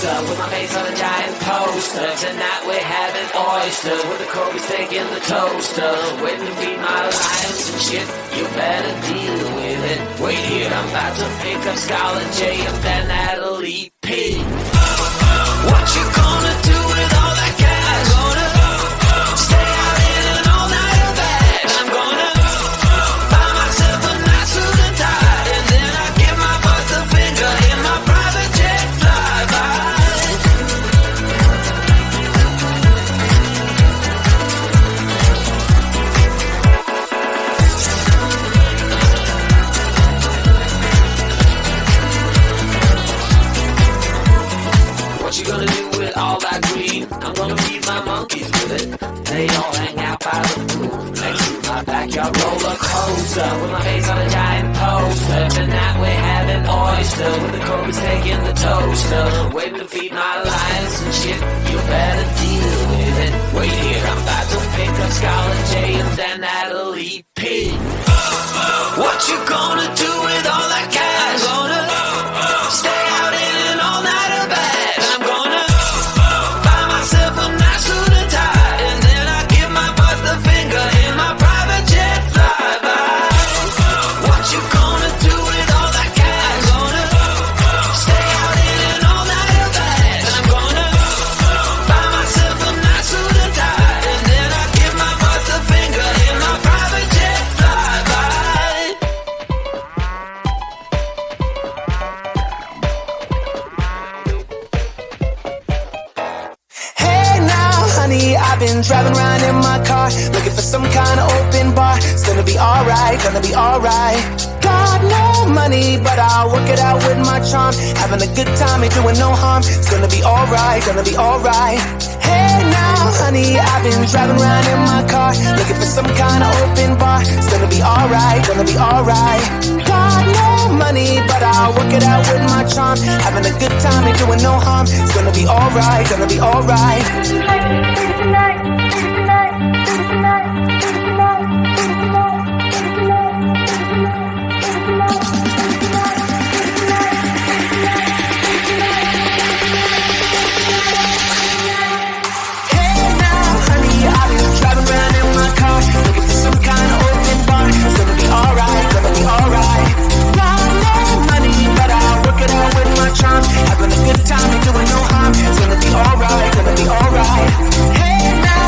coaster with my face on a giant poster. Tonight we're having oysters with the Kobe steak in the toaster. Waiting to feed my lions and shit, you better deal with it. Wait here, I'm about to pick up Scarlet J and then Natalie P. What you gonna do with all that cash? Gonna stay out in an all-nighter bed. I'm gonna buy myself a nice suit and tie, and then I give my boss a finger in my private jet flyby. What you gonna do with all that green? I'm gonna feed my monkeys with it. They all hang out by the pool next to my backyard roller coaster with my face on a giant poster. Tonight we're having oyster with the Kobe steak in the toaster. Waiting to feed my lions and shit, you better deal with it. Wait here, I'm about to pick up Scarlet J and then Natalie P. What you gonna do with all that cash? Gonna stay out in an all-nighter bed. I'm gonna buy myself a nice suit and tie, and then I give my boss the finger in my private jet flyby. What you gonna do with all that cash? Gonna stay out in an all-nighter bed. I'm gonna buy myself a nice suit and tie, and then I give my boss the finger in my private jet flyby. Hey now, honey, I've been driving around in my car, looking for some kind of open bar. It's gonna be alright, gonna be alright. Got no money, but I'll work it out with my charm. Having a good time, ain't doing no harm. It's gonna be alright, gonna be alright. Hey now, honey, I've been driving around in my car, looking for some kind of open bar. It's gonna be alright, gonna be alright. Got no money, but I'll work it out with my charm. Having a good time, ain't doing no harm. It's gonna be alright, gonna be alright. Hey now, honey, I've been driving around in my car, looking for some kind of open bar. It's gonna be alright, gonna be alright. Got no money, but I'll work it out with my charm. Having a good time, ain't doing no harm. It's gonna be alright, gonna be alright. Hey now,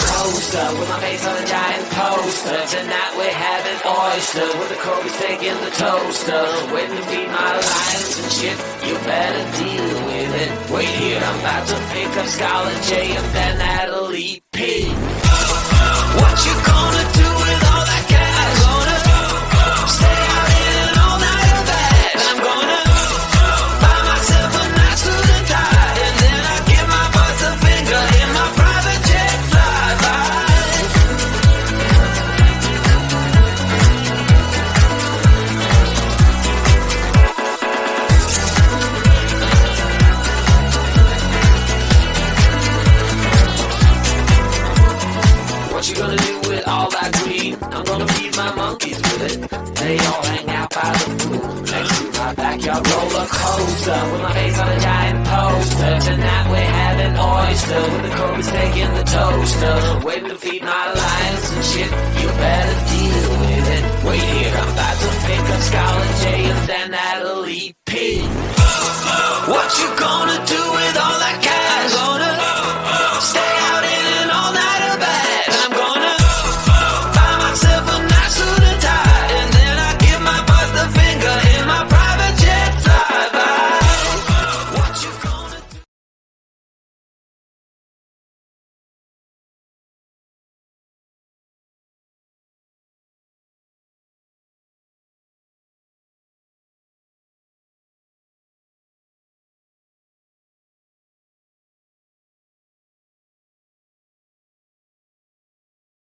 coaster with my face on a giant poster. Tonight we're having oysters with the Kobe steak in the toaster. Waiting to feed my lions and shit, you better deal with it. Wait here, I'm about to pick up Scarlet J and then Natalie P. What you gonna do with all that cash? Gonna stay out in an all-nighter bash. I'm gonna buy myself a nice suit and tie, and then I give my boss a finger in my private jet flyby. What you gonna do with all that green? I'm gonna feed my monkeys with it. They all hang out by the pool next to my backyard roller coaster with my face on a giant poster. Tonight we're having oysters with the Kobe steak in the toaster. Waiting to feed my lions and shit, you better deal with it. Wait here, I'm about to pick up Scarlet J and then Natalie P. What you gonna